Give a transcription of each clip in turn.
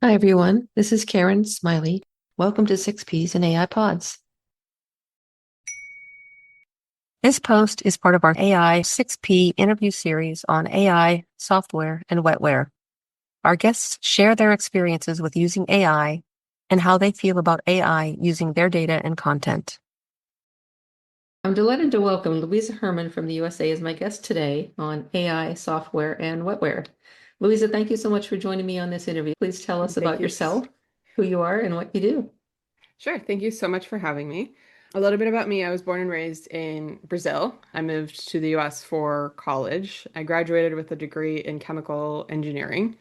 Hi, everyone. This is Karen Smiley. Welcome to 6Ps and AI Pods. This post is part of our AI 6P interview series on AI, software, and wetware. Our guests share their experiences with using AI and how they feel about AI using their data and content. I'm delighted to welcome Luisa Herrmann from the USA as my guest today on AI, software, and wetware. Luisa, thank you so much for joining me on this interview. Please tell us Thank about you. yourself, who you are, and what you do. Sure. Thank you so much for having me. A little bit about me. I was born and raised in Brazil. I moved to the US for college. I graduated with a degree in chemical engineering,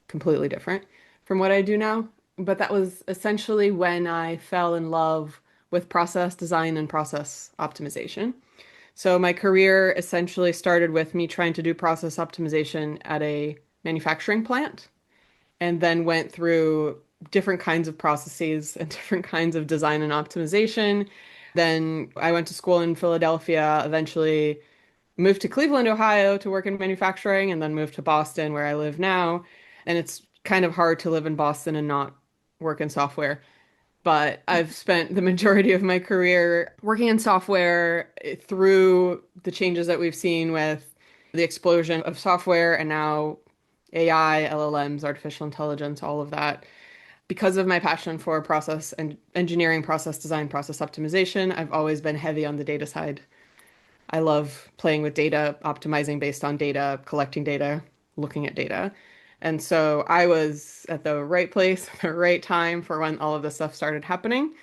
completely different from what I do now. But that was essentially when I fell in love with process design and process optimization. So my career essentially started with me trying to do process optimization at a manufacturing plant, and then went through different kinds of processes and different kinds of design and optimization. Then I went to school in Philadelphia, eventually moved to Cleveland, Ohio to work in manufacturing, and then moved to Boston where I live now. And it's kind of hard to live in Boston and not work in software. But I've spent the majority of my career working in software through the changes that we've seen with the explosion of software and now AI, LLMs, artificial intelligence, all of that. Because of my passion for process and engineering, process design, process optimization, I've always been heavy on the data side. I love playing with data, optimizing based on data, collecting data, looking at data. And so I was at the right place at the right time for when all of this stuff started happening.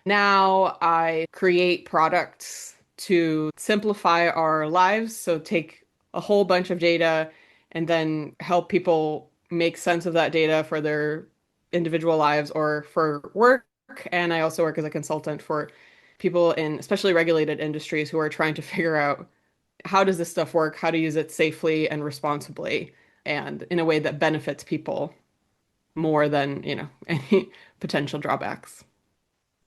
Now I create products to simplify our lives. So take a whole bunch of data and then help people make sense of that data for their individual lives or for work. And I also work as a consultant for people in especially regulated industries who are trying to figure out how does this stuff work, how to use it safely and responsibly, and in a way that benefits people more than, any potential drawbacks.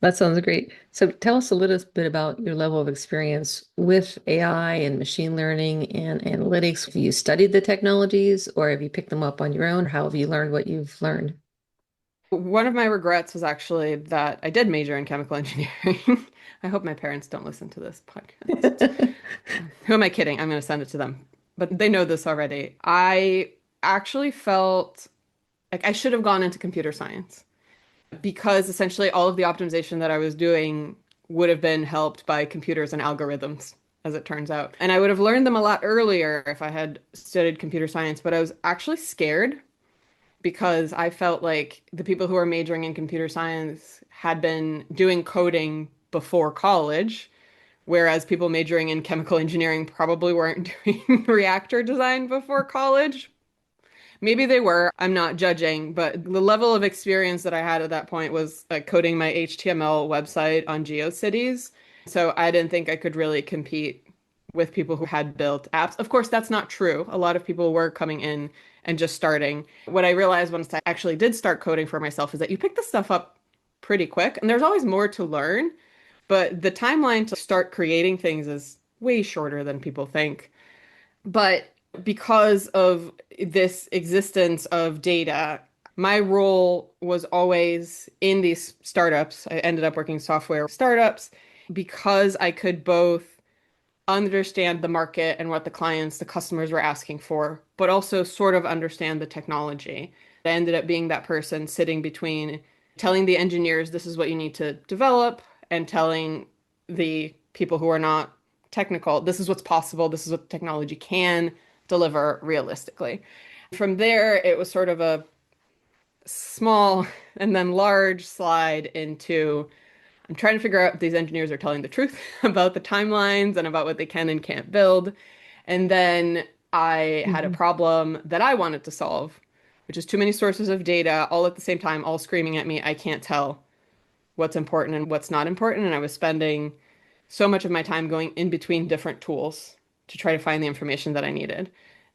That sounds great. So tell us a little bit about your level of experience with AI and machine learning and analytics. Have you studied the technologies or have you picked them up on your own? How have you learned what you've learned? One of my regrets was actually that I did major in chemical engineering. I hope my parents don't listen to this podcast. Who am I kidding? I'm going to send it to them. But they know this already. I actually felt like I should have gone into computer science because essentially all of the optimization that I was doing would have been helped by computers and algorithms, as it turns out. And I would have learned them a lot earlier if I had studied computer science, but I was actually scared because I felt like the people who are majoring in computer science had been doing coding before college, whereas people majoring in chemical engineering probably weren't doing reactor design before college. Maybe they were. I'm not judging, but the level of experience that I had at that point was coding my HTML website on GeoCities. So I didn't think I could really compete with people who had built apps. Of course, that's not true. A lot of people were coming in and just starting. What I realized once I actually did start coding for myself is that you pick this stuff up pretty quick, and there's always more to learn, but the timeline to start creating things is way shorter than people think. But because of this existence of data, my role was always in these startups. I ended up working software startups because I could both understand the market and what the clients, the customers were asking for, but also sort of understand the technology. I ended up being that person sitting between telling the engineers this is what you need to develop and telling the people who are not technical this is what's possible, this is what technology can deliver realistically. From there, it was sort of a small and then large slide into I'm trying to figure out if these engineers are telling the truth about the timelines and about what they can and can't build. And then I had a Mhm. problem that I wanted to solve, which is too many sources of data all at the same time, all screaming at me. I can't tell what's important and what's not important. And I was spending so much of my time going in between different tools to try to find the information that I needed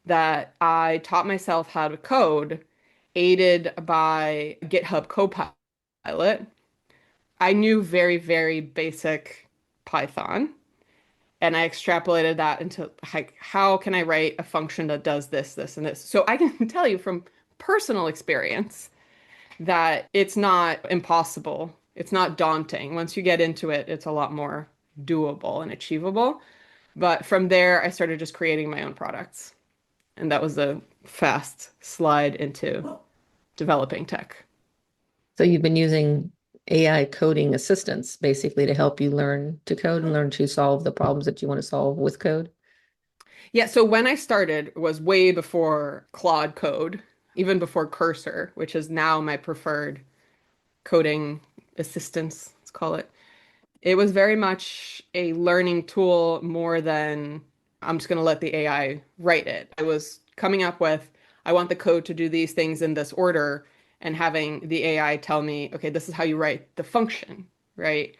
that I taught myself how to code, aided by GitHub Copilot. I knew very, very basic Python, and I extrapolated that into like, how can I write a function that does this, this, and this? So I can tell you from personal experience that it's not impossible. It's not daunting. Once you get into it, it's a lot more doable and achievable. But from there, I started just creating my own products. And that was a fast slide into developing tech. So you've been using AI coding assistants basically to help you learn to code and learn to solve the problems that you want to solve with code. Yeah, so when I started was way before Claude Code, even before Cursor, which is now my preferred coding assistance, let's call it. It was very much a learning tool more than I'm just going to let the AI write it. I was coming up with, I want the code to do these things in this order, and having the AI tell me, okay, this is how you write the function, right?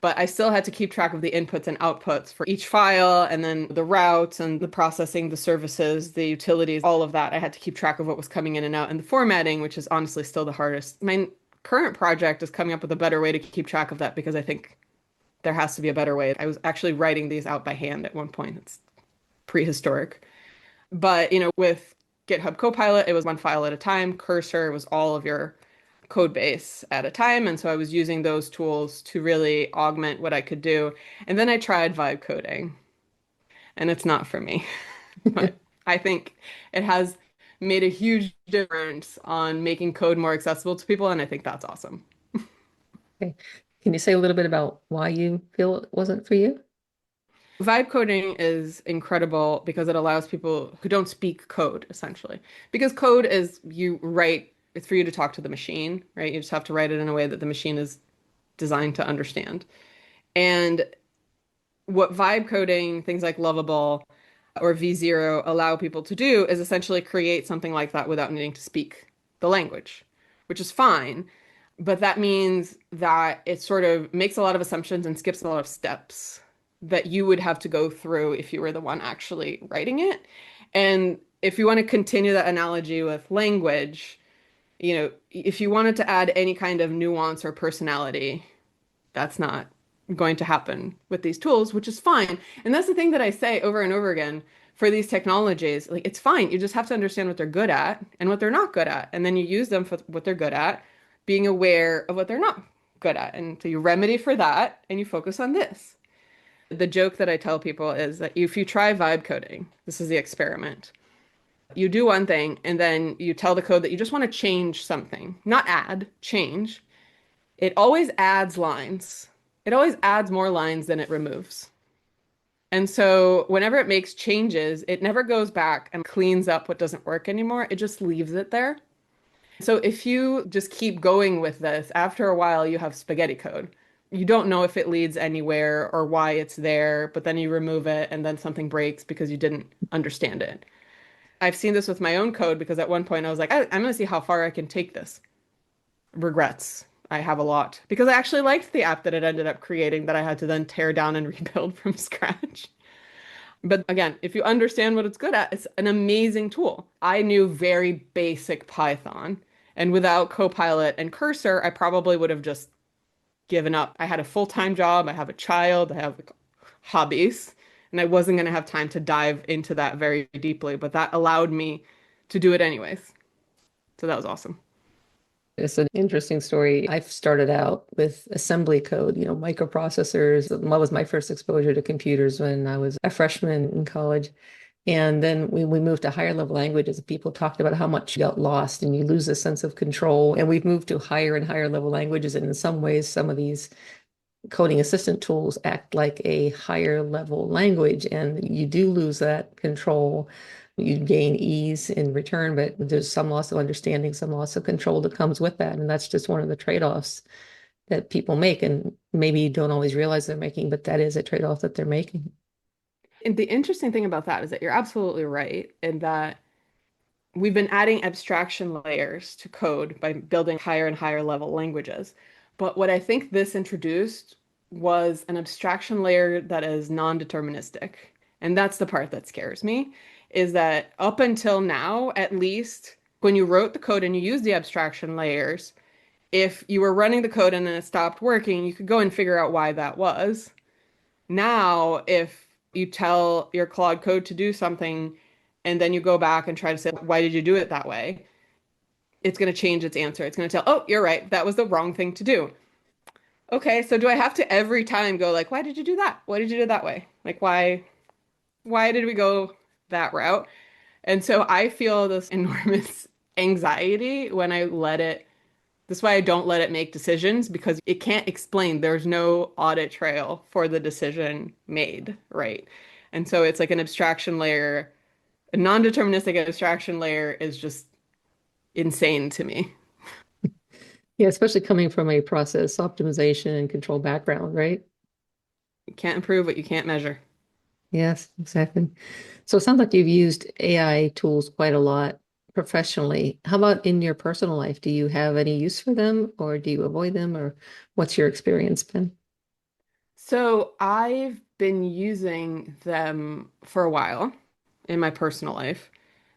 But I still had to keep track of the inputs and outputs for each file, and then the routes and the processing, the services, the utilities, all of that. I had to keep track of what was coming in and out, and the formatting, which is honestly still the hardest. My current project is coming up with a better way to keep track of that because I think there has to be a better way. I was actually writing these out by hand at one point. It's prehistoric. But, with GitHub Copilot, it was one file at a time. Cursor was all of your code base at a time. And so I was using those tools to really augment what I could do. And then I tried vibe coding, and it's not for me. But I think it has made a huge difference on making code more accessible to people. And I think that's awesome. Okay. Can you say a little bit about why you feel it wasn't for you? Vibe coding is incredible because it allows people who don't speak code, essentially. Because code is you write, it's for you to talk to the machine, right? You just have to write it in a way that the machine is designed to understand. And what vibe coding, things like Lovable or V0 allow people to do is essentially create something like that without needing to speak the language, which is fine. But that means that it sort of makes a lot of assumptions and skips a lot of steps that you would have to go through if you were the one actually writing it. And if you want to continue that analogy with language, if you wanted to add any kind of nuance or personality, that's not going to happen with these tools, which is fine. And that's the thing that I say over and over again for these technologies. Like, it's fine. You just have to understand what they're good at and what they're not good at. And then you use them for what they're good at, being aware of what they're not good at. And so you remedy for that and you focus on this. The joke that I tell people is that if you try vibe coding, this is the experiment. You do one thing and then you tell the code that you just want to change something, not add, change. It always adds lines. It always adds more lines than it removes. And so whenever it makes changes, it never goes back and cleans up what doesn't work anymore. It just leaves it there. So if you just keep going with this, after a while you have spaghetti code. You don't know if it leads anywhere or why it's there, but then you remove it and then something breaks because you didn't understand it. I've seen this with my own code because at one point I was like, I'm going to see how far I can take this. Regrets. I have a lot because I actually liked the app that it ended up creating that I had to then tear down and rebuild from scratch. But again, if you understand what it's good at, it's an amazing tool. I knew very basic Python, and without Copilot and Cursor, I probably would have just given up. I had a full-time job, I have a child, I have hobbies, and I wasn't going to have time to dive into that very deeply, but that allowed me to do it anyways. So that was awesome. It's an interesting story. I started out with assembly code, microprocessors. That was my first exposure to computers when I was a freshman in college. And then we moved to higher level languages. People talked about how much you got lost and you lose a sense of control. And we've moved to higher and higher level languages. And in some ways, some of these coding assistant tools act like a higher level language, and you do lose that control. You gain ease in return, but there's some loss of understanding, some loss of control that comes with that. And that's just one of the trade-offs that people make. And maybe you don't always realize they're making, but that is a trade-off that they're making. And the interesting thing about that is that you're absolutely right in that we've been adding abstraction layers to code by building higher and higher level languages. But what I think this introduced was an abstraction layer that is non-deterministic. And that's the part that scares me, is that up until now, at least, when you wrote the code and you used the abstraction layers, if you were running the code and then it stopped working, you could go and figure out why that was. Now, if you tell your Claude code to do something and then you go back and try to say, why did you do it that way? it's going to change its answer. It's going to tell, oh, you're right. That was the wrong thing to do. Okay, so do I have to every time go like, why did you do that? Why did you do it that way? Like, why did we go that route? And so I feel this enormous anxiety when I let it. That's why I don't let it make decisions because it can't explain. There's no audit trail for the decision made, right? And so it's like an abstraction layer. A non-deterministic abstraction layer is just insane to me. Yeah, especially coming from a process optimization and control background, right? You can't improve what you can't measure. Yes, exactly. So it sounds like you've used AI tools quite a lot professionally. How about in your personal life? Do you have any use for them or do you avoid them or what's your experience been? So I've been using them for a while in my personal life.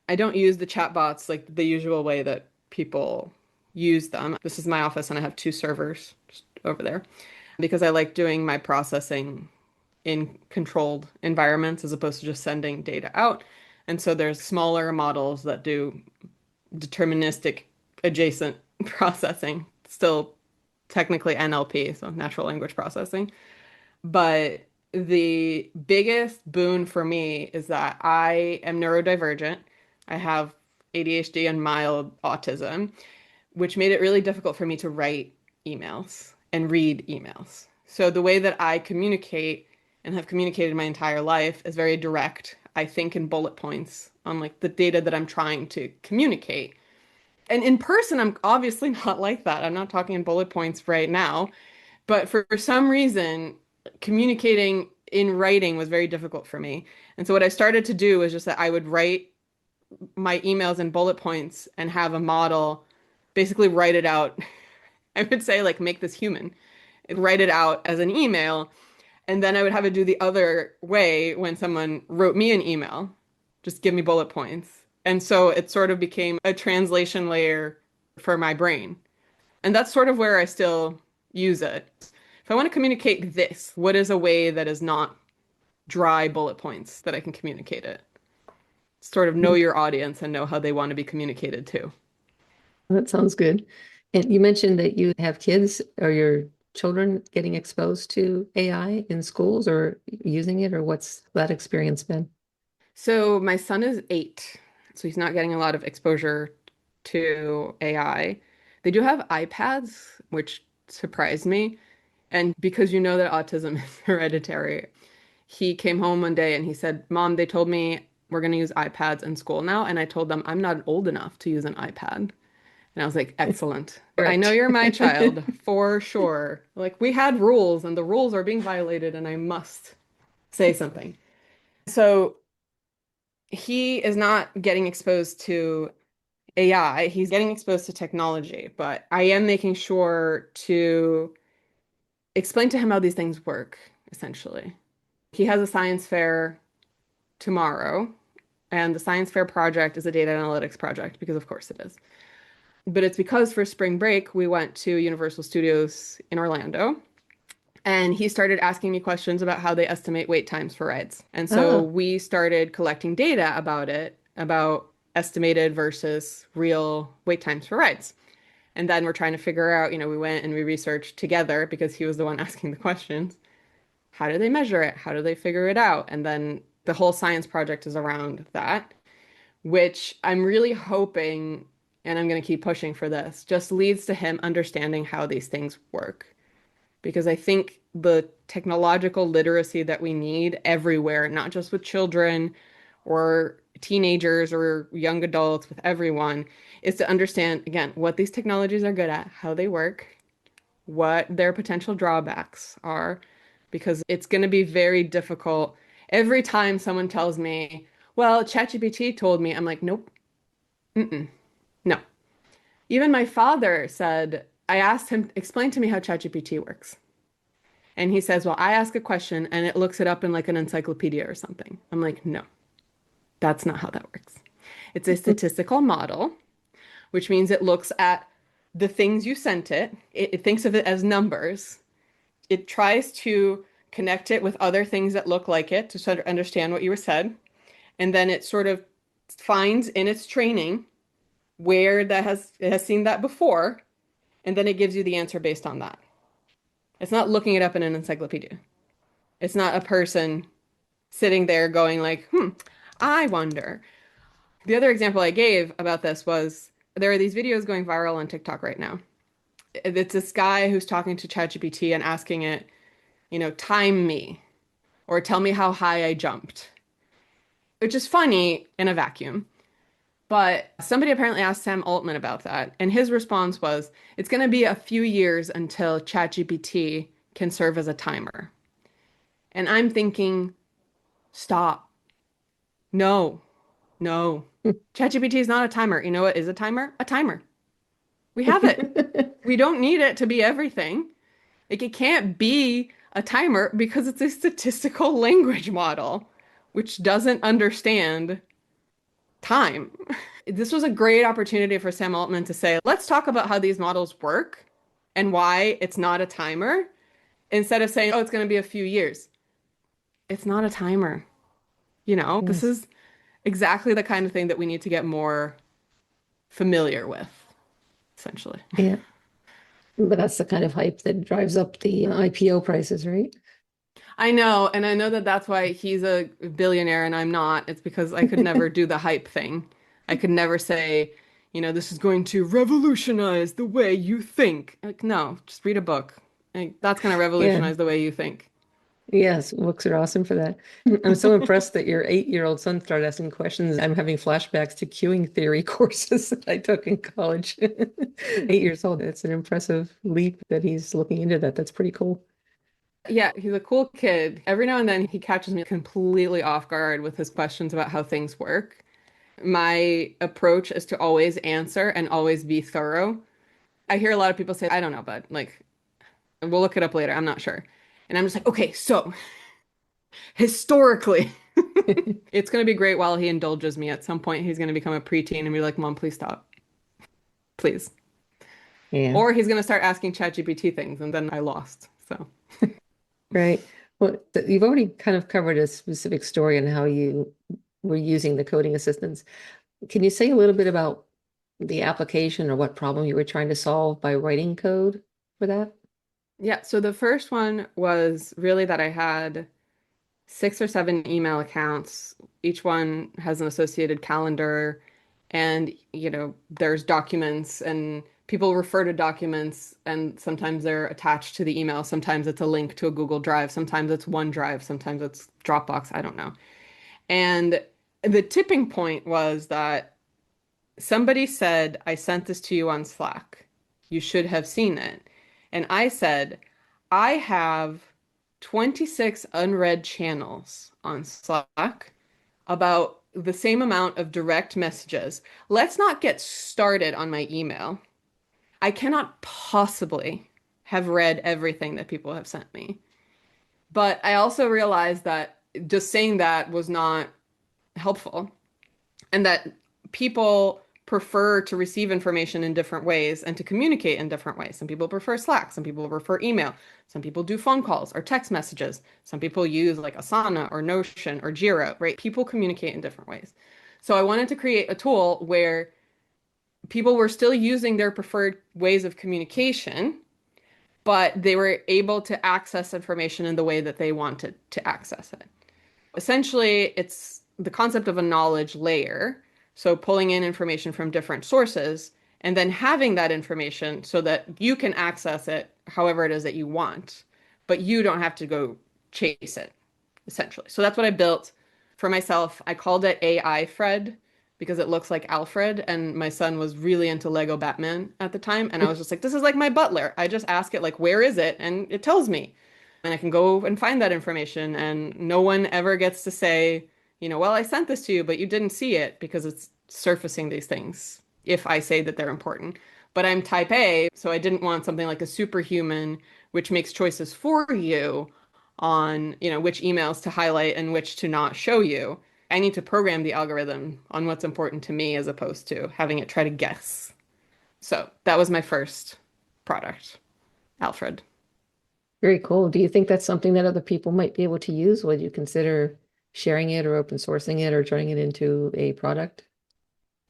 I don't use the chatbots like the usual way that people use them. This is my office and I have two servers just over there because I like doing my processing in controlled environments as opposed to just sending data out. And so there's smaller models that do deterministic adjacent processing, still technically NLP, so natural language processing. But the biggest boon for me is that I am neurodivergent. I have ADHD and mild autism, which made it really difficult for me to write emails and read emails. So the way that I communicate and have communicated my entire life is very direct. I think in bullet points on like the data that I'm trying to communicate. And in person, I'm obviously not like that. I'm not talking in bullet points right now. But for some reason, communicating in writing was very difficult for me. And so what I started to do was just that I would write my emails in bullet points and have a model basically write it out. I would say like make this human, write it out as an email, and then I would have it do the other way when someone wrote me an email, just give me bullet points. And so it sort of became a translation layer for my brain. And that's sort of where I still use it. If I want to communicate this, what is a way that is not dry bullet points that I can communicate it? Sort of know your audience and know how they want to be communicated to. That sounds good. And you mentioned that you have kids. Are your children getting exposed to AI in schools or using it, or what's that experience been? So my son is 8, so he's not getting a lot of exposure to AI. They do have iPads, which surprised me. And because you know that autism is hereditary, he came home one day and he said, Mom, they told me we're going to use iPads in school now. And I told them I'm not old enough to use an iPad. And I was like, excellent. I know Correct. you're my child for sure. Like we had rules and the rules are being violated and I must say something. So he is not getting exposed to AI. He's getting exposed to technology, but I am making sure to explain to him how these things work, essentially. He has a science fair tomorrow, and the science fair project is a data analytics project because, of course, it is. But it's because for spring break, we went to Universal Studios in Orlando, and he started asking me questions about how they estimate wait times for rides. And so Oh, we started collecting data about it, about estimated versus real wait times for rides. And then we're trying to figure out, we went and we researched together because he was the one asking the questions. How do they measure it? How do they figure it out? And then the whole science project is around that, which I'm really hoping, and I'm going to keep pushing for this, just leads to him understanding how these things work. Because I think the technological literacy that we need everywhere, not just with children or teenagers or young adults, with everyone, is to understand, again, what these technologies are good at, how they work, what their potential drawbacks are, because it's going to be very difficult. Every time someone tells me, well, ChatGPT told me, I'm like, nope, mm-mm, no. Even my father said, I asked him, explain to me how ChatGPT works. And he says, well, I ask a question and it looks it up in like an encyclopedia or something. I'm like, no, that's not how that works. It's a statistical model, which means it looks at the things you sent it. It thinks of it as numbers. It tries to connect it with other things that look like it to sort of understand what you were said. And then it sort of finds in its training where it has seen that before, and then it gives you the answer based on that. It's not looking it up in an encyclopedia. It's not a person sitting there going like, I wonder. The other example I gave about this was there are these videos going viral on TikTok right now. It's this guy who's talking to ChatGPT and asking it, time me or tell me how high I jumped, which is funny in a vacuum. But somebody apparently asked Sam Altman about that, and his response was, it's going to be a few years until ChatGPT can serve as a timer. And I'm thinking, stop. No, no. ChatGPT is not a timer. You know what is a timer? A timer. We have it. We don't need it to be everything. Like it can't be a timer because it's a statistical language model, which doesn't understand time. This was a great opportunity for Sam Altman to say, let's talk about how these models work and why it's not a timer, instead of saying, oh, it's going to be a few years. It's not a timer. This Yes. is exactly the kind of thing that we need to get more familiar with, essentially. Yeah. But that's the kind of hype that drives up the IPO prices, right? I know, and I know that that's why he's a billionaire and I'm not. It's because I could never do the hype thing. I could never say, this is going to revolutionize the way you think. Like, no, just read a book. Like, that's going to Yeah. revolutionize the way you think. Yes, books are awesome for that. I'm so impressed that your 8-year-old son started asking questions. I'm having flashbacks to queuing theory courses that I took in college. 8 years old. It's an impressive leap that he's looking into that. That's pretty cool. Yeah, he's a cool kid. Every now and then he catches me completely off guard with his questions about how things work. My approach is to always answer and always be thorough. I hear a lot of people say, I don't know, bud. Like, we'll look it up later. I'm not sure. And I'm just like, okay, so historically, it's going to be great while he indulges me. At some point, he's going to become a preteen and be like, Mom, please stop. Please. Yeah, Or he's going to start asking ChatGPT things, and then I lost. So, right. Well, you've already kind of covered a specific story on how you were using the coding assistants. Can you say a little bit about the application or what problem you were trying to solve by writing code for that? yeah. So the first one was really that I had 6 or 7 email accounts. Each one has an associated calendar, and there's documents, and people refer to documents, and sometimes they're attached to the email. Sometimes it's a link to a Google Drive. Sometimes it's OneDrive. Sometimes it's Dropbox. I don't know. And the tipping point was that somebody said, I sent this to you on Slack. You should have seen it. And I said, I have 26 unread channels on Slack about the same amount of direct messages. Let's not get started on my email. I cannot possibly have read everything that people have sent me. But I also realized that just saying that was not helpful, and that people prefer to receive information in different ways and to communicate in different ways. Some people prefer Slack, some people prefer email, some people do phone calls or text messages, some people use like Asana or Notion or Jira, right? People communicate in different ways. So I wanted to create a tool where people were still using their preferred ways of communication, but they were able to access information in the way that they wanted to access it. Essentially, it's the concept of a knowledge layer. So pulling in information from different sources and then having that information so that you can access it however it is that you want, but you don't have to go chase it, essentially. So that's what I built for myself. I called it AI Fred because it looks like Alfred, and my son was really into Lego Batman at the time, and I was just like, this is like my butler. I just ask it like, where is it? And it tells me. And I can go and find that information, and no one ever gets to say, well, I sent this to you, but you didn't see it, because it's surfacing these things if I say that they're important. But I'm type A, so I didn't want something like a superhuman, which makes choices for you on, which emails to highlight and which to not show you. I need to program the algorithm on what's important to me as opposed to having it try to guess. So that was my first product, Alfred. Very cool. Do you think that's something that other people might be able to use? Would you consider sharing it or open sourcing it or turning it into a product?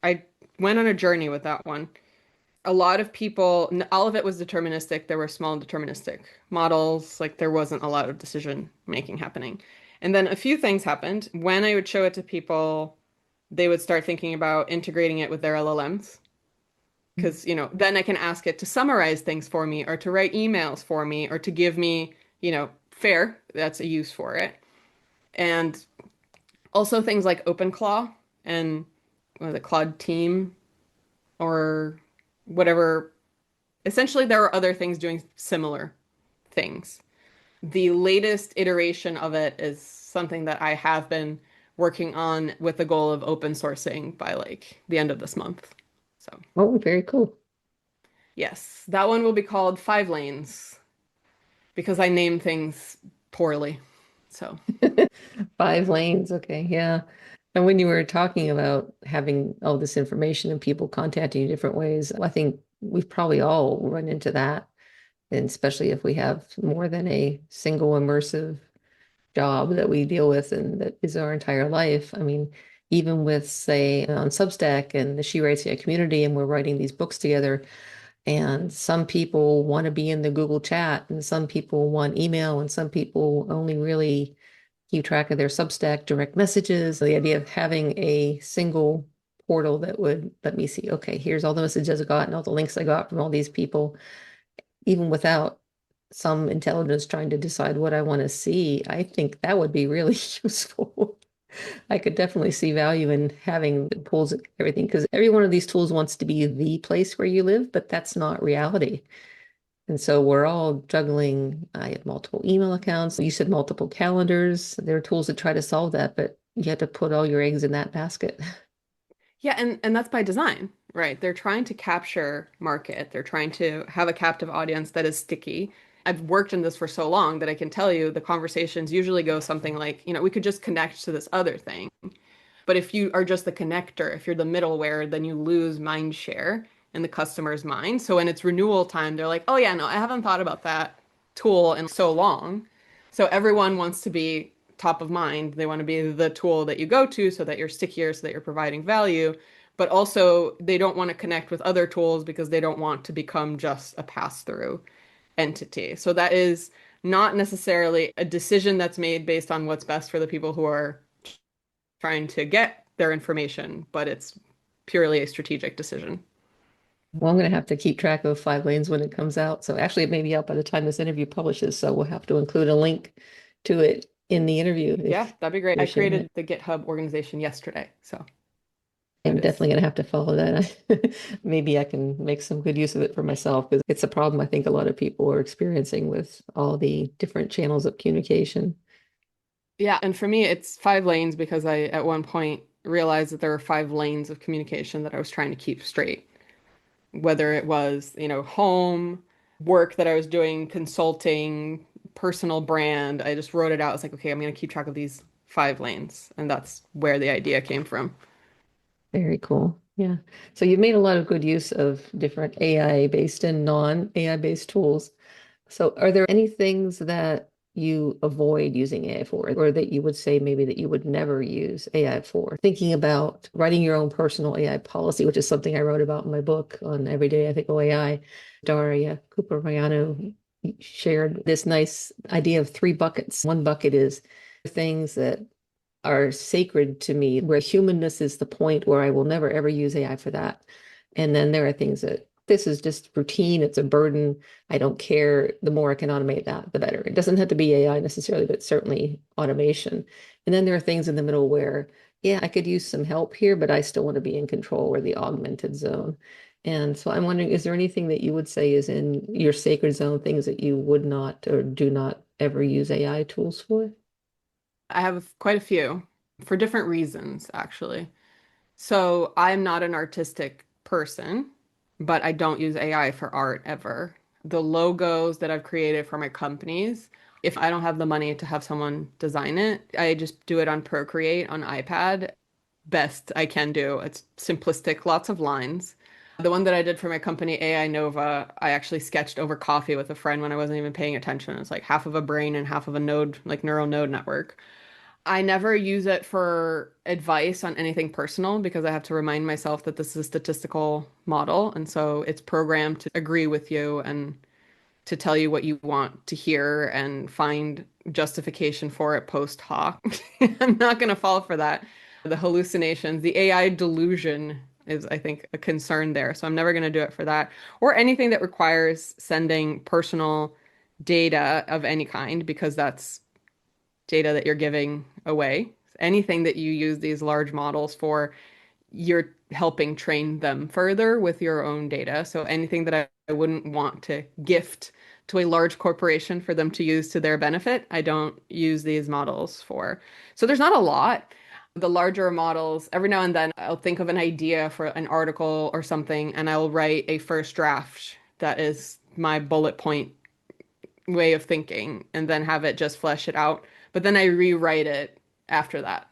I went on a journey with that one. A lot of people, all of it was deterministic. There were small deterministic models, like there wasn't a lot of decision making happening. And then a few things happened. When I would show it to people, they would start thinking about integrating it with their LLMs. Because, then I can ask it to summarize things for me or to write emails for me or to give me, fair, that's a use for it. And also things like OpenClaw and what was it, Claude Team or whatever. Essentially, there are other things doing similar things. The latest iteration of it is something that I have been working on with the goal of open sourcing by like the end of this month. So, Oh, very cool. yes, that one will be called 5 lanes because I name things poorly. So, 5 lanes. Okay. Yeah. And when you were talking about having all this information and people contacting you different ways, I think we've probably all run into that. And especially if we have more than a single immersive job that we deal with and that is our entire life. I mean, even with, say, on Substack and the She Writes AI community, and we're writing these books together, and some people want to be in the Google chat, and some people want email, and some people only really keep track of their Substack direct messages. The idea of having a single portal that would let me see, okay, here's all the messages I got and all the links I got from all these people, even without some intelligence trying to decide what I want to see, I think that would be really useful. I could definitely see value in having the tools and everything because every one of these tools wants to be the place where you live, but that's not reality. And so we're all juggling. I have multiple email accounts. You said multiple calendars. There are tools that try to solve that, but you have to put all your eggs in that basket. yeah, and that's by design, right? They're trying to capture market. They're trying to have a captive audience that is sticky. I've worked in this for so long that I can tell you the conversations usually go something like, we could just connect to this other thing. But if you are just the connector, if you're the middleware, then you lose mind share in the customer's mind. So when it's renewal time, they're like, oh yeah, no, I haven't thought about that tool in so long. So everyone wants to be top of mind. They want to be the tool that you go to so that you're stickier, so that you're providing value. But also, they don't want to connect with other tools because they don't want to become just a pass-through entity. So that is not necessarily a decision that's made based on what's best for the people who are trying to get their information, but it's purely a strategic decision. Well, I'm going to have to keep track of 5 lanes when it comes out. So actually, it may be out by the time this interview publishes. So we'll have to include a link to it in the interview Yeah, if that'd be great. you're I sharing created it. the GitHub organization yesterday, so I'm it is. definitely going to have to follow that. Maybe I can make some good use of it for myself because it's a problem I think a lot of people are experiencing with all the different channels of communication. Yeah, and for me, it's 5 lanes because I, at one point, realized that there were 5 lanes of communication that I was trying to keep straight. Whether it was, home, work that I was doing, consulting, personal brand, I just wrote it out. It's like, okay, I'm going to keep track of these 5 lanes. And that's where the idea came from. Very cool. Yeah. So you've made a lot of good use of different AI based and non-AI based tools. So are there any things that you avoid using AI for, or that you would say maybe that you would never use AI for? Thinking about writing your own personal AI policy, which is something I wrote about in my book on Everyday Ethical AI. Daria Cooper shared this nice idea of 3 buckets. One bucket is things that are sacred to me, where humanness is the point where I will never ever use AI for that. And then there are things that this is just routine, it's a burden. I don't care. The more I can automate that, the better. It doesn't have to be AI necessarily, but certainly automation. And then there are things in the middle where, yeah, I could use some help here, but I still want to be in control or the augmented zone. And so I'm wondering, is there anything that you would say is in your sacred zone, things that you would not or do not ever use AI tools for? I have quite a few for different reasons, actually. So I'm not an artistic person, but I don't use AI for art ever. The logos that I've created for my companies, if I don't have the money to have someone design it, I just do it on Procreate on iPad. Best I can do. It's simplistic, lots of lines. The one that I did for my company, AI Nova, I actually sketched over coffee with a friend when I wasn't even paying attention. It's like half of a brain and half of a node, like neural node network. I never use it for advice on anything personal because I have to remind myself that this is a statistical model. And so it's programmed to agree with you and to tell you what you want to hear and find justification for it post hoc. I'm not going to fall for that. The hallucinations, the AI delusion is, I think, a concern there. So I'm never going to do it for that or anything that requires sending personal data of any kind because that's data that you're giving away. Anything that you use these large models for, you're helping train them further with your own data. So anything that I wouldn't want to gift to a large corporation for them to use to their benefit, I don't use these models for. So there's not a lot. The larger models, every now and then I'll think of an idea for an article or something, and I'll write a first draft that is my bullet point way of thinking and then have it just flesh it out. But then I rewrite it after that.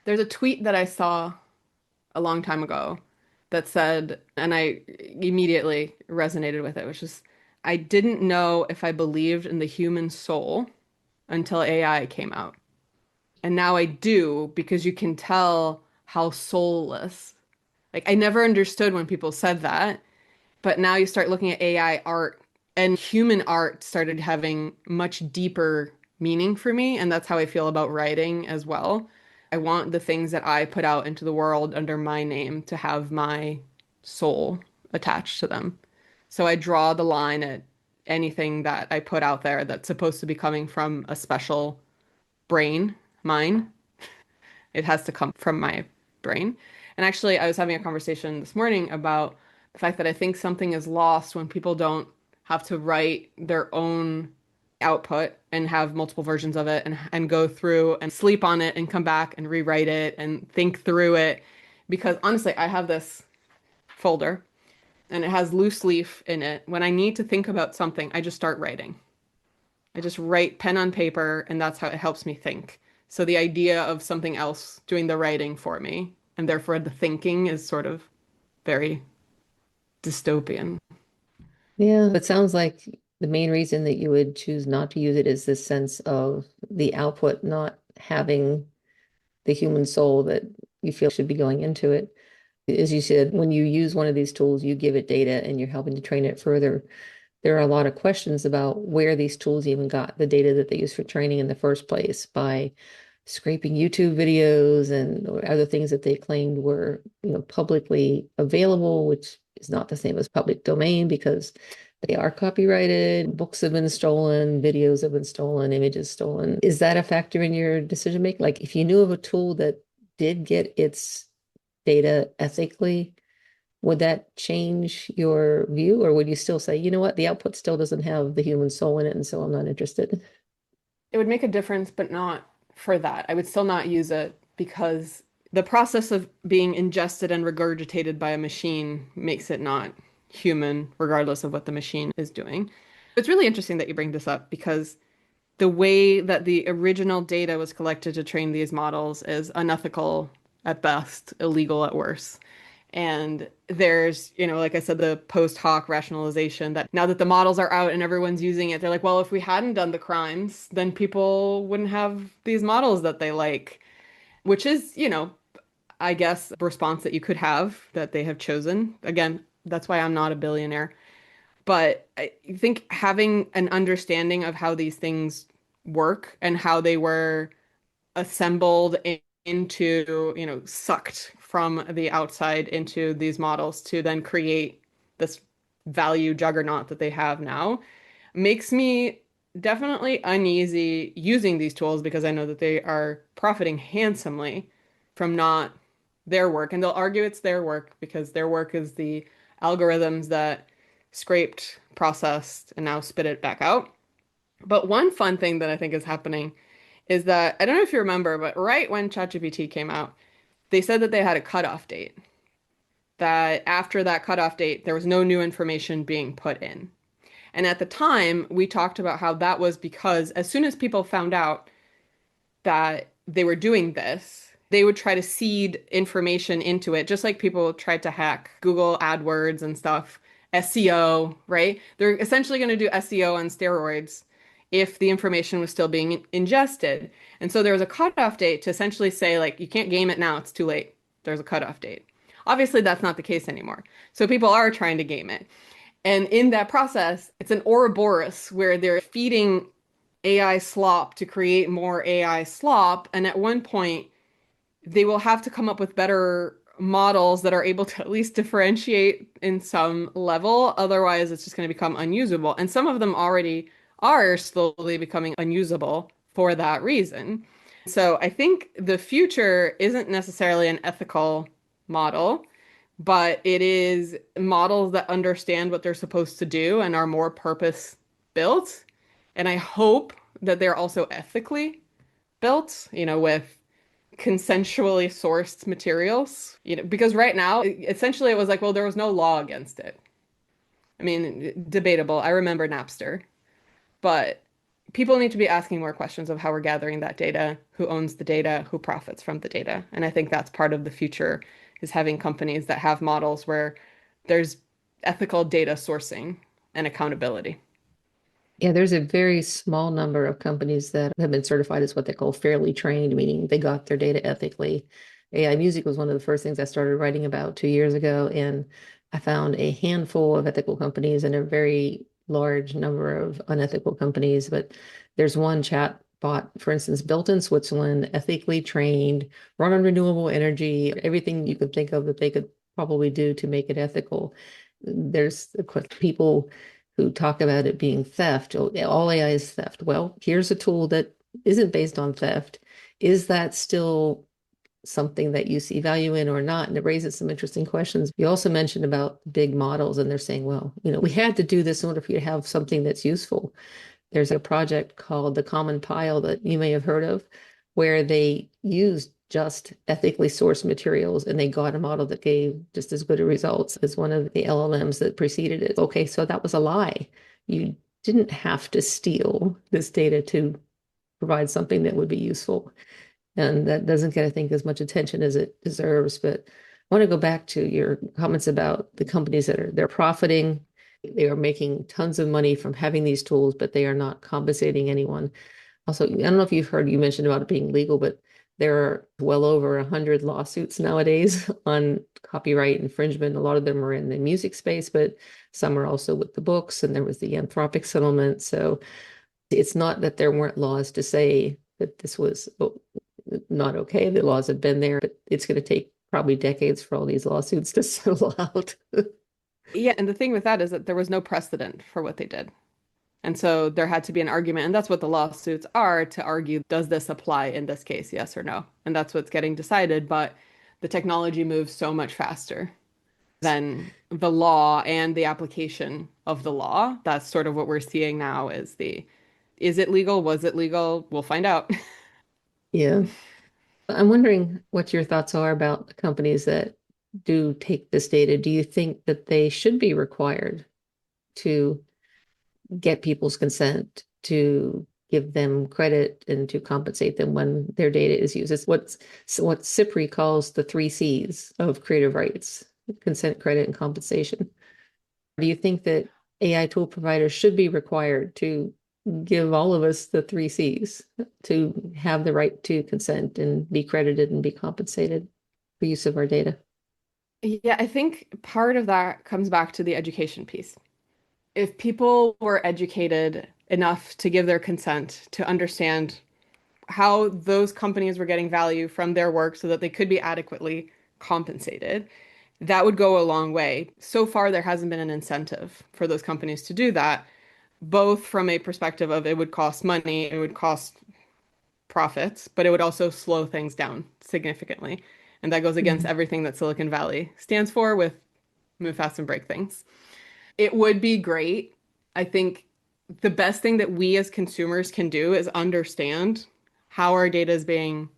There's a tweet that I saw a long time ago that said, and I immediately resonated with it, which is, I didn't know if I believed in the human soul until AI came out. And now I do because you can tell how soulless. Like, I never understood when people said that, but now you start looking at AI art and human art started having much deeper meaning for me. And that's how I feel about writing as well. I want the things that I put out into the world under my name to have my soul attached to them. So I draw the line at anything that I put out there that's supposed to be coming from a special brain, mine. It has to come from my brain. And actually, I was having a conversation this morning about the fact that I think something is lost when people don't have to write their own output and have multiple versions of it and go through and sleep on it and come back and rewrite it and think through it. Because honestly, I have this folder and it has loose leaf in it. When I need to think about something, I just start writing. I just write pen on paper, and that's how it helps me think. So the idea of something else doing the writing for me, and therefore the thinking is sort of very dystopian. Yeah, it sounds like the main reason that you would choose not to use it is this sense of the output not having the human soul that you feel should be going into it. As you said, when you use one of these tools, you give it data and you're helping to train it further. There are a lot of questions about where these tools even got the data that they use for training in the first place by scraping YouTube videos and or other things that they claimed were, publicly available, which is not the same as public domain because they are copyrighted. Books have been stolen, videos have been stolen, images stolen. Is that a factor in your decision making? Like if you knew of a tool that did get its data ethically, would that change your view, or would you still say, you know what, the output still doesn't have the human soul in it, and so I'm not interested? It would make a difference, but not for that. I would still not use it because the process of being ingested and regurgitated by a machine makes it not human, regardless of what the machine is doing. It's really interesting that you bring this up because the way that the original data was collected to train these models is unethical at best, illegal at worst. And there's, like I said, the post hoc rationalization that now that the models are out and everyone's using it, they're like, well, if we hadn't done the crimes, then people wouldn't have these models that they like, which is, I guess, a response that you could have that they have chosen. Again, that's why I'm not a billionaire. But I think having an understanding of how these things work and how they were assembled into, sucked from the outside into these models to then create this value juggernaut that they have now makes me definitely uneasy using these tools because I know that they are profiting handsomely from not their work. And they'll argue it's their work because their work is the algorithms that scraped, processed, and now spit it back out. But one fun thing that I think is happening is that I don't know if you remember, but right when ChatGPT came out, they said that they had a cutoff date. That after that cutoff date, there was no new information being put in. And at the time, we talked about how that was because as soon as people found out that they were doing this, they would try to seed information into it, just like people tried to hack Google AdWords and stuff, SEO, right? They're essentially going to do SEO on steroids if the information was still being ingested. And so there was a cutoff date to essentially say, like, you can't game it now, it's too late. There's a cutoff date. Obviously, that's not the case anymore. So people are trying to game it. And in that process, it's an Ouroboros where they're feeding AI slop to create more AI slop. And at one point, they will have to come up with better models that are able to at least differentiate in some level. Otherwise, it's just going to become unusable. And some of them already are slowly becoming unusable for that reason. So I think the future isn't necessarily an ethical model, but it is models that understand what they're supposed to do and are more purpose built. And I hope that they're also ethically built, with consensually sourced materials, because right now, essentially it was like, well, there was no law against it. I mean, debatable. I remember Napster, but people need to be asking more questions of how we're gathering that data, who owns the data, who profits from the data. And I think that's part of the future is having companies that have models where there's ethical data sourcing and accountability. Yeah, there's a very small number of companies that have been certified as what they call fairly trained, meaning they got their data ethically. AI music was one of the first things I started writing about 2 years ago, and I found a handful of ethical companies and a very large number of unethical companies. But there's one chat bot, for instance, built in Switzerland, ethically trained, run on renewable energy, everything you could think of that they could probably do to make it ethical. There's people who talk about it being theft. Oh, all AI is theft. Well, here's a tool that isn't based on theft. Is that still something that you see value in or not? And it raises some interesting questions. You also mentioned about big models, and they're saying, well, we had to do this in order for you to have something that's useful. There's a project called the Common Pile that you may have heard of, where they used just ethically sourced materials and they got a model that gave just as good a results as one of the LLMs that preceded it. Okay, so that was a lie. You didn't have to steal this data to provide something that would be useful. And that doesn't get, I think, as much attention as it deserves. But I want to go back to your comments about the companies that they're profiting. They are making tons of money from having these tools, but they are not compensating anyone. Also, I don't know if you've heard, you mentioned about it being legal, but there are well over 100 lawsuits nowadays on copyright infringement. A lot of them are in the music space, but some are also with the books, and there was the Anthropic settlement. So it's not that there weren't laws to say that this was not okay. The laws have been there, but it's going to take probably decades for all these lawsuits to settle out. Yeah, and the thing with that is that there was no precedent for what they did. And so there had to be an argument, and that's what the lawsuits are to argue, does this apply in this case, yes or no? And that's what's getting decided, but the technology moves so much faster than the law and the application of the law. That's sort of what we're seeing now is it legal? Was it legal? We'll find out. Yeah. I'm wondering what your thoughts are about the companies that do take this data. Do you think that they should be required to get people's consent, to give them credit and to compensate them when their data is used? It's what CIPRI calls the 3 Cs of creative rights: consent, credit, and compensation. Do you think that AI tool providers should be required to give all of us the 3 Cs to have the right to consent and be credited and be compensated for use of our data? Yeah, I think part of that comes back to the education piece. If people were educated enough to give their consent, to understand how those companies were getting value from their work so that they could be adequately compensated, that would go a long way. So far, there hasn't been an incentive for those companies to do that, both from a perspective of it would cost money, it would cost profits, but it would also slow things down significantly. And that goes against Mhm. everything that Silicon Valley stands for with move fast and break things. It would be great. I think the best thing that we as consumers can do is understand how our data is being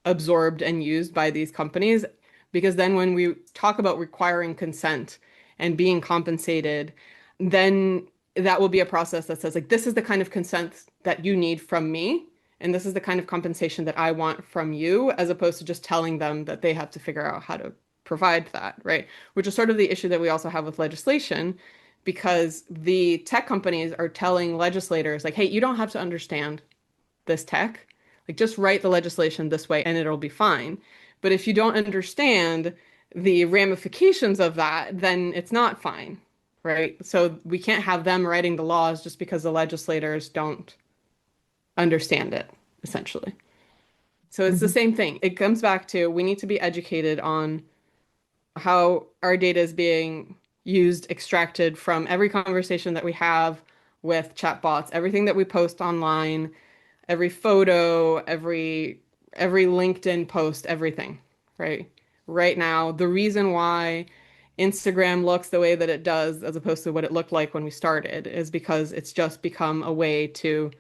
absorbed and used by these companies. Because then when we talk about requiring consent and being compensated, then that will be a process that says, like, this is the kind of consent that you need from me. And this is the kind of compensation that I want from you, as opposed to just telling them that they have to figure out how to provide that, right? Which is sort of the issue that we also have with legislation, because the tech companies are telling legislators, like, hey, you don't have to understand this tech. Like, just write the legislation this way and it'll be fine. But if you don't understand the ramifications of that, then it's not fine, right? So we can't have them writing the laws just because the legislators don't understand it, essentially. So it's the Mhm. same thing. It comes back to we need to be educated on how our data is being used, extracted from every conversation that we have with chatbots, everything that we post online, every photo, every LinkedIn post, everything, right? Right now, the reason why Instagram looks the way that it does as opposed to what it looked like when we started is because it's just become a way to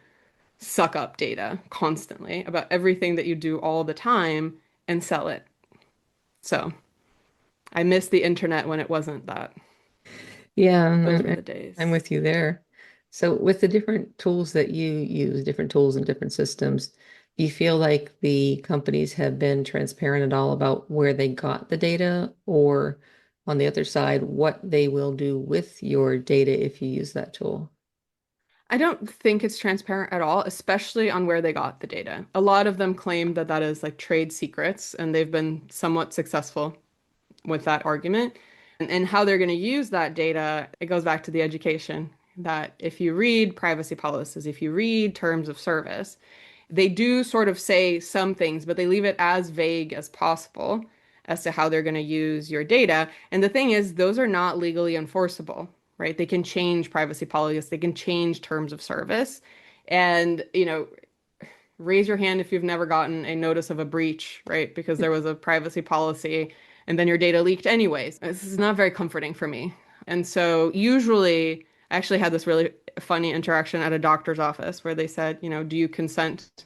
suck up data constantly about everything that you do all the time and sell it. So I miss the internet when it wasn't that. Yeah, Those were I'm the days. I'm with you there. So with the different tools that you use, different tools and different systems, do you feel like the companies have been transparent at all about where they got the data, or on the other side, what they will do with your data if you use that tool? I don't think it's transparent at all, especially on where they got the data. A lot of them claim that that is like trade secrets, and they've been somewhat successful with that argument. And how they're going to use that data, it goes back to the education that if you read privacy policies, if you read terms of service, they do sort of say some things, but they leave it as vague as possible as to how they're going to use your data. And the thing is, those are not legally enforceable, right? They can change privacy policies, they can change terms of service. And, raise your hand if you've never gotten a notice of a breach, right? Because there was a privacy policy and then your data leaked anyways. This is not very comforting for me. And so usually I actually had this really funny interaction at a doctor's office where they said, do you consent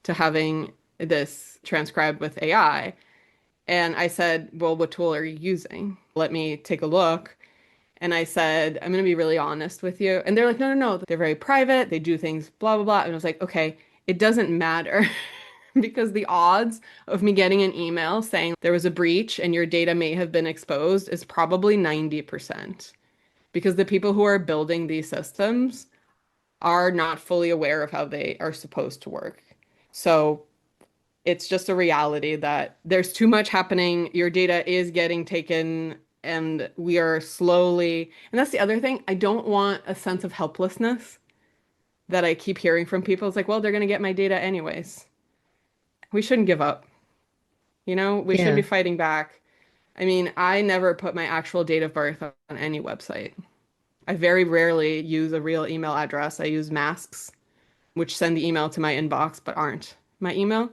to having this transcribed with AI? And I said, well, what tool are you using? Let me take a look. And I said, I'm going to be really honest with you. And they're like, no, no, no. They're very private. They do things, blah, blah, blah. And I was like, okay, it doesn't matter because the odds of me getting an email saying there was a breach and your data may have been exposed is probably 90% because the people who are building these systems are not fully aware of how they are supposed to work. So it's just a reality that there's too much happening. Your data is getting taken, and we are slowly. And that's the other thing. I don't want a sense of helplessness that I keep hearing from people. It's like, well, they're going to get my data anyways. We shouldn't give up. We should be Yeah. fighting back. I mean, I never put my actual date of birth on any website. I very rarely use a real email address. I use masks, which send the email to my inbox but aren't my email.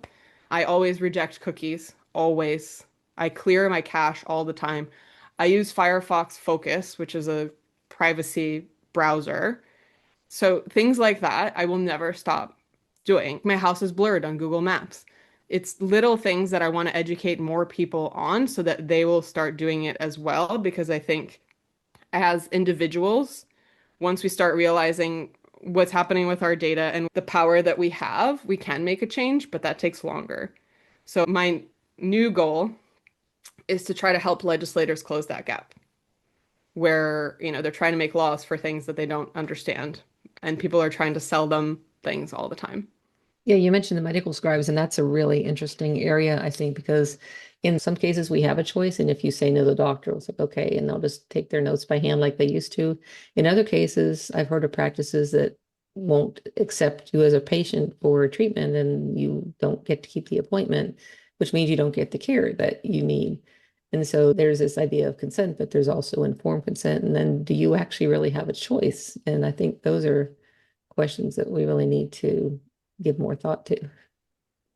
I always reject cookies, always. I clear my cache all the time. I use Firefox Focus, which is a privacy browser. So things like that, I will never stop doing. My house is blurred on Google Maps. It's little things that I want to educate more people on so that they will start doing it as well, because I think as individuals, once we start realizing what's happening with our data and the power that we have, we can make a change, but that takes longer. So my new goal is to try to help legislators close that gap where, they're trying to make laws for things that they don't understand and people are trying to sell them things all the time. Yeah, you mentioned the medical scribes, and that's a really interesting area, I think, because in some cases we have a choice, and if you say no, the doctor will say, okay, and they'll just take their notes by hand like they used to. In other cases, I've heard of practices that won't accept you as a patient for treatment, and you don't get to keep the appointment, which means you don't get the care that you need. And so there's this idea of consent, but there's also informed consent. And then do you actually really have a choice? And I think those are questions that we really need to give more thought to.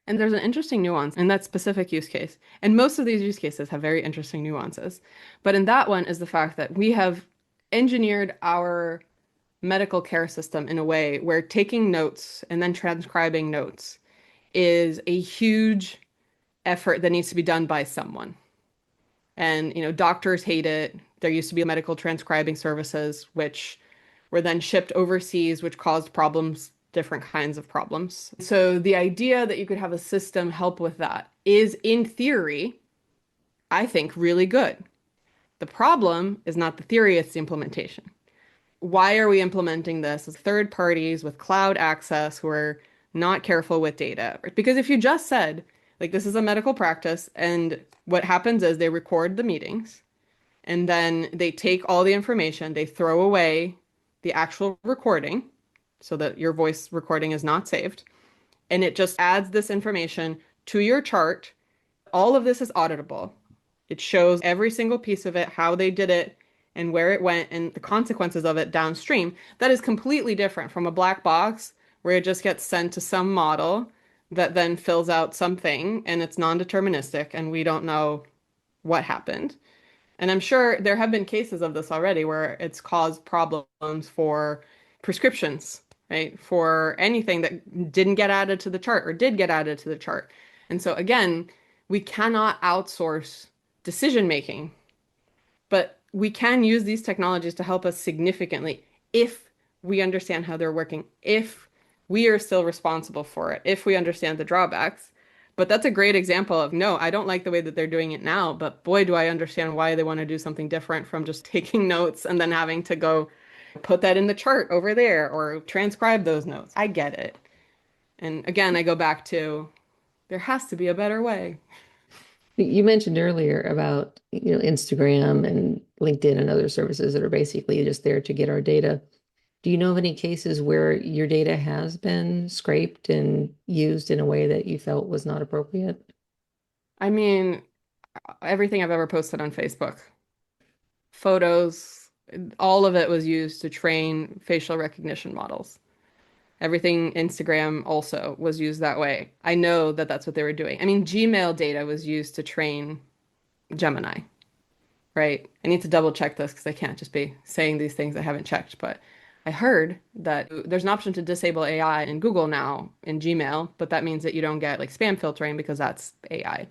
And there's an interesting nuance in that specific use case. And most of these use cases have very interesting nuances. But in that one is the fact that we have engineered our medical care system in a way where taking notes and then transcribing notes is a huge effort that needs to be done by someone. And, doctors hate it. There used to be medical transcribing services, which were then shipped overseas, which caused problems, different kinds of problems. So the idea that you could have a system help with that is, in theory, I think, really good. The problem is not the theory, it's the implementation. why are we implementing this as third parties with cloud access who are not careful with data? Because if you just said, like, this is a medical practice, and what happens is they record the meetings, and then they take all the information, they throw away the actual recording so that your voice recording is not saved, and it just adds this information to your chart. All of this is auditable. It shows every single piece of it, how they did it, and where it went, and the consequences of it downstream. That is completely different from a black box where it just gets sent to some model that then fills out something, and it's non-deterministic, and we don't know what happened. And I'm sure there have been cases of this already where it's caused problems for prescriptions, right? For anything that didn't get added to the chart or did get added to the chart. And so again, we cannot outsource decision making, but we can use these technologies to help us significantly if we understand how they're working, if we are still responsible for it, if we understand the drawbacks. But that's a great example of no, I don't like the way that they're doing it now, but boy, do I understand why they want to do something different from just taking notes and then having to go put that in the chart over there or transcribe those notes. I get it. And again, I go back to there has to be a better way. You mentioned earlier about, Instagram and LinkedIn and other services that are basically just there to get our data. Do you know of any cases where your data has been scraped and used in a way that you felt was not appropriate? I mean, everything I've ever posted on Facebook, photos, all of it was used to train facial recognition models. Everything Instagram also was used that way. I know that that's what they were doing. I mean, Gmail data was used to train Gemini, right? I need to double check this because I can't just be saying these things I haven't checked. But I heard that there's an option to disable AI in Google now in Gmail, but that means that you don't get like spam filtering because that's AI.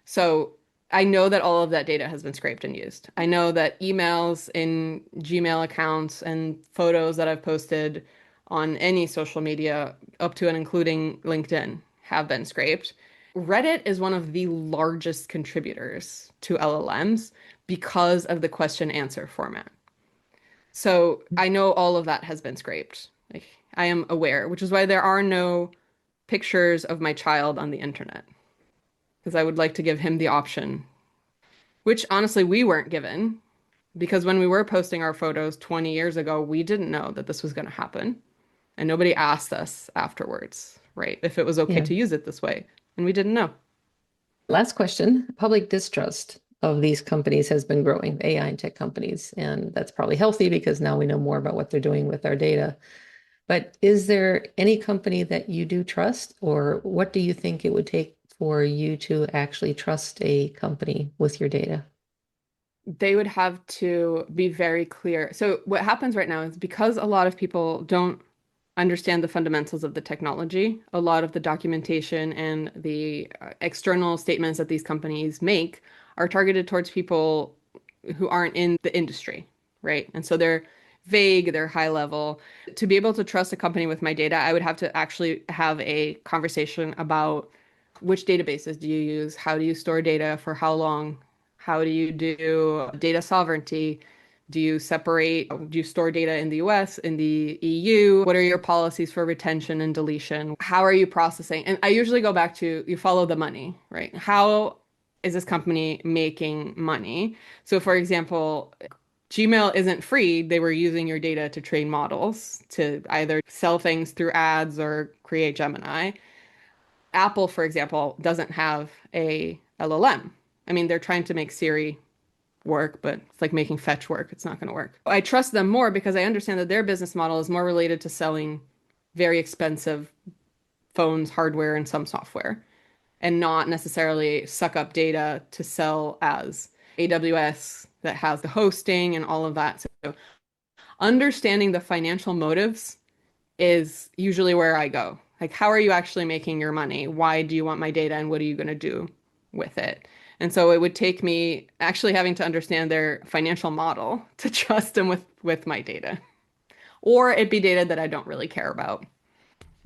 So I know that all of that data has been scraped and used. I know that emails in Gmail accounts and photos that I've posted on any social media, up to and including LinkedIn, have been scraped. Reddit is one of the largest contributors to LLMs because of the question answer format. So I know all of that has been scraped. Like, I am aware, which is why there are no pictures of my child on the internet, because I would like to give him the option, which honestly we weren't given, because when we were posting our photos 20 years ago, we didn't know that this was going to happen. And nobody asked us afterwards, right, if it was okay Yeah. to use it this way. And we didn't know. Last question. Public distrust of these companies has been growing, AI and tech companies, and that's probably healthy because now we know more about what they're doing with our data. But is there any company that you do trust, or what do you think it would take for you to actually trust a company with your data? They would have to be very clear. So what happens right now is because a lot of people don't understand the fundamentals of the technology, a lot of the documentation and the external statements that these companies make are targeted towards people who aren't in the industry, right? And so they're vague, they're high level. To be able to trust a company with my data, I would have to actually have a conversation about which databases do you use? How do you store data? For how long? How do you do data sovereignty? Do you separate, do you store data in the US, in the EU? What are your policies for retention and deletion? How are you processing? And I usually go back to you follow the money, right? How is this company making money? So, for example, Gmail isn't free. They were using your data to train models to either sell things through ads or create Gemini. Apple, for example, doesn't have a LLM. I mean, they're trying to make Siri work, but it's like making fetch work. It's not going to work. I trust them more because I understand that their business model is more related to selling very expensive phones, hardware, and some software, and not necessarily suck up data to sell as AWS that has the hosting and all of that. So understanding the financial motives is usually where I go. Like, how are you actually making your money? Why do you want my data and what are you going to do with it? And so it would take me actually having to understand their financial model to trust them with my data. Or it'd be data that I don't really care about.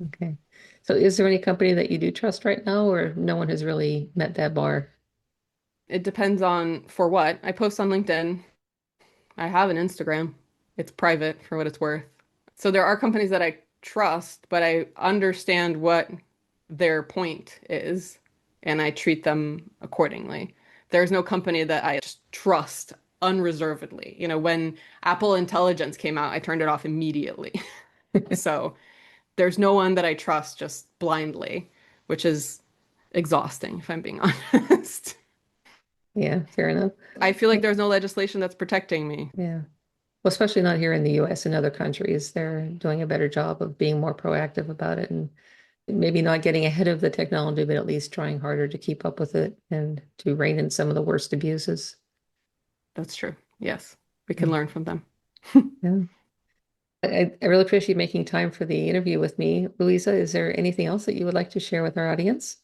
Okay. So is there any company that you do trust right now, or no one has really met that bar? It depends on for what. I post on LinkedIn. I have an Instagram. It's private for what it's worth. So there are companies that I trust, but I understand what their point is, and I treat them accordingly. There's no company that I just trust unreservedly. When Apple Intelligence came out, I turned it off immediately. So there's no one that I trust just blindly, which is exhausting, if I'm being honest. Yeah, fair enough. I feel like there's no legislation that's protecting me. Yeah. Well, especially not here in the US and other countries. They're doing a better job of being more proactive about it and maybe not getting ahead of the technology, but at least trying harder to keep up with it and to rein in some of the worst abuses. That's true. Yes, we can learn from them. Yeah. I really appreciate you making time for the interview with me. Luisa, is there anything else that you would like to share with our audience?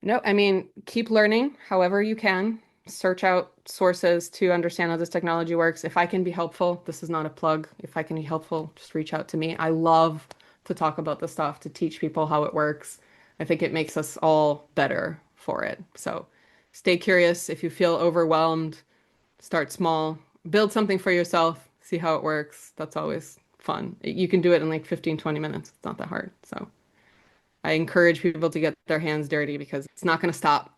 No, I mean, keep learning however you can. Search out sources to understand how this technology works. If I can be helpful, this is not a plug. If I can be helpful, just reach out to me. I love to talk about this stuff, to teach people how it works. I think it makes us all better for it. So stay curious. If you feel overwhelmed, start small, build something for yourself, see how it works. That's always fun. You can do it in like 15, 20 minutes. It's not that hard. So I encourage people to get their hands dirty because it's not going to stop.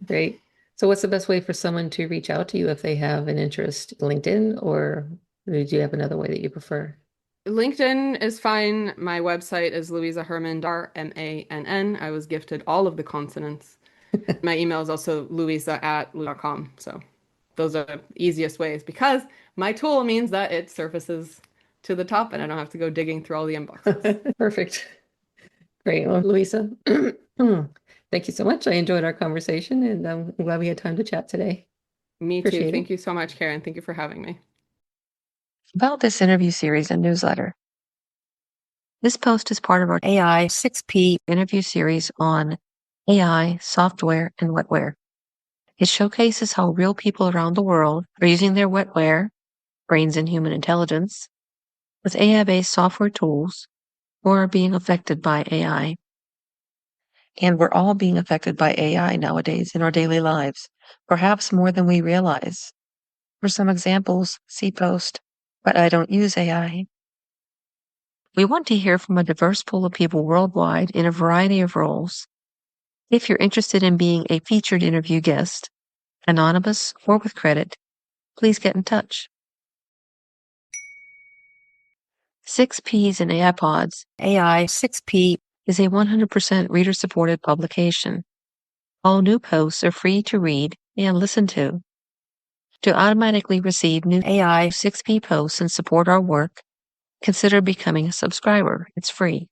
Great. So what's the best way for someone to reach out to you if they have an interest? LinkedIn, or do you have another way that you prefer? LinkedIn is fine. My website is Luisa Herrmann, Mann. I was gifted all of the consonants. My email is also louisa@lu.com. So those are the easiest ways because my tool means that it surfaces to the top and I don't have to go digging through all the inboxes. Perfect. Great. Well, Luisa, thank you so much. I enjoyed our conversation and I'm glad we had time to chat today. Me too. Appreciate Thank it. you so much, Karen. Thank you for having me. About this interview series and newsletter. This post is part of our AI 6P interview series on AI, software, and wetware. It showcases how real people around the world are using their wetware, brains and human intelligence, with AI-based software tools, or are being affected by AI. And we're all being affected by AI nowadays in our daily lives, perhaps more than we realize. For some examples, see post, but I don't use AI. We want to hear from a diverse pool of people worldwide in a variety of roles. If you're interested in being a featured interview guest, anonymous or with credit, please get in touch. 6Ps and AI Pods, AI 6P is a 100% reader-supported publication. All new posts are free to read and listen to. To automatically receive new AI 6P posts and support our work, consider becoming a subscriber. It's free.